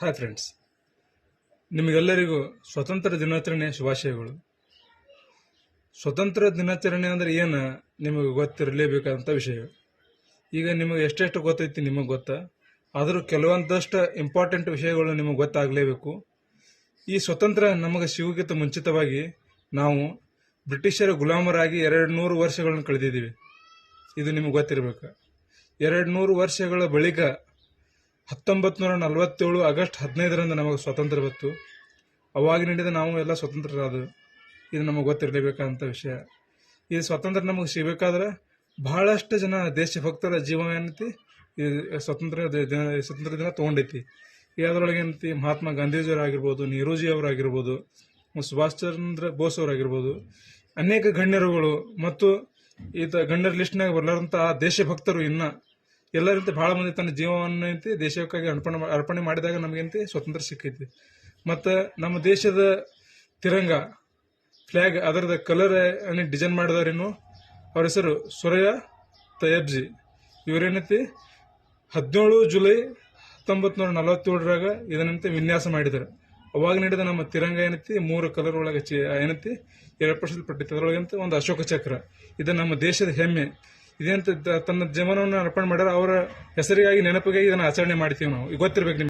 Hi friends, ನಿಮಗೆಲ್ಲರಿಗೂ ಸ್ವತಂತ್ರ ದಿನಾಚರಣೆ ಶುಭಾಶಯಗಳು. ಸ್ವತಂತ್ರ ದಿನಾಚರಣೆ ಅಂದ್ರೆ ಏನು ನಿಮಗೆ ಗೊತ್ತಿರಲೇಬೇಕಾದಂಥ ವಿಷಯ. ಈಗ ನಿಮಗೆ ಎಷ್ಟೆಷ್ಟು ಗೊತ್ತೈತಿ ನಿಮಗೆ ಗೊತ್ತಾ, ಆದರೂ ಕೆಲವೊಂದಷ್ಟು ಇಂಪಾರ್ಟೆಂಟ್ ವಿಷಯಗಳು ನಿಮಗೆ ಗೊತ್ತಾಗಲೇಬೇಕು. ಈ ಸ್ವತಂತ್ರ ನಮಗೆ ಸಿಗುವುದಕ್ಕಿಂತ ಮುಂಚಿತವಾಗಿ ನಾವು ಬ್ರಿಟಿಷರ ಗುಲಾಮರಾಗಿ 200 ವರ್ಷಗಳನ್ನು ಕಳೆದಿದ್ದೀವಿ. ಇದು ನಿಮಗೆ ಗೊತ್ತಿರಬೇಕು. 200 ವರ್ಷಗಳ ಬಳಿಕ 1947 ಆಗಸ್ಟ್ 15ರಂದು ನಮಗೆ ಸ್ವಾತಂತ್ರ್ಯ ಬಂತು. ಅವಾಗಿನಿಂದ ನಾವು ಎಲ್ಲ ಸ್ವತಂತ್ರರಾದವು. ಇದು ನಮಗೆ ಗೊತ್ತಿರಲೇಬೇಕಾದಂಥ ವಿಷಯ. ಈ ಸ್ವಾತಂತ್ರ್ಯ ನಮಗೆ ಸಿಗಬೇಕಾದ್ರೆ ಬಹಳಷ್ಟು ಜನ ದೇಶಭಕ್ತರ ಜೀವನ ಏನೈತಿ ಈ ಸ್ವಾತಂತ್ರ್ಯ ದಿನ ತೊಗೊಂಡೈತಿ. ಅದರೊಳಗೆ ಏನೈತಿ, ಮಹಾತ್ಮ ಗಾಂಧೀಜಿಯವರಾಗಿರ್ಬೋದು, ನೆಹರೂಜಿ ಅವರಾಗಿರ್ಬೋದು, ಸುಭಾಷ್ ಚಂದ್ರ ಬೋಸ್ ಅವರಾಗಿರ್ಬೋದು, ಅನೇಕ ಗಣ್ಯರುಗಳು ಮತ್ತು ಗಣ್ಯರ ಲಿಸ್ಟ್ನಾಗ ಬರಲಾರಂತಹ ದೇಶಭಕ್ತರು ಇನ್ನ ಎಲ್ಲರಂತೆ ಬಹಳ ಮಂದಿ ತನ್ನ ಜೀವವನ್ನು ದೇಶಕ್ಕಾಗಿ ಅರ್ಪಣೆ ಮಾಡಿದಾಗ ನಮಗಂತೆ ಸ್ವಾತಂತ್ರ್ಯ ಸಿಕ್ಕೈತಿ. ಮತ್ತು ನಮ್ಮ ದೇಶದ ತಿರಂಗ ಫ್ಲಾಗ್ ಅದರದ ಕಲರ್ ಡಿಸೈನ್ ಮಾಡಿದವರೇನು, ಅವ್ರ ಹೆಸರು ಸೂರ್ಯ ತಯ್ಯಬ್ಜಿ. ಇವರೇನೈತಿ 17 ಜುಲೈ 1947ರಾಗ ಇದನ್ನಂತೆ ವಿನ್ಯಾಸ ಮಾಡಿದ್ದಾರೆ. ಅವಾಗ ನಡೆದ ನಮ್ಮ ತಿರಂಗ ಏನೈತಿ 3 ಕಲರ್ ಒಳಗೆ ಏನೈತಿ ಏರ್ಪಡಿಸಲ್ಪಟ್ಟಿತ್ತು. ಅದರೊಳಗಂತ ಒಂದು ಅಶೋಕ ಚಕ್ರ, ಇದು ನಮ್ಮ ದೇಶದ ಹೆಮ್ಮೆ. ಇದೇಂತ ತನ್ನ ಜೀವನವನ್ನು ಅರ್ಪಣೆ ಮಾಡ್ಯಾರ. ಅವರ ಹೆಸರಿಗಾಗಿ ನೆನಪಿಗಾಗಿ ಇದನ್ನು ಆಚರಣೆ ಮಾಡ್ತೀವಿ ನಾವು. ಗೊತ್ತಿರ್ಬೇಕು ನಿಮ್ಗೆ.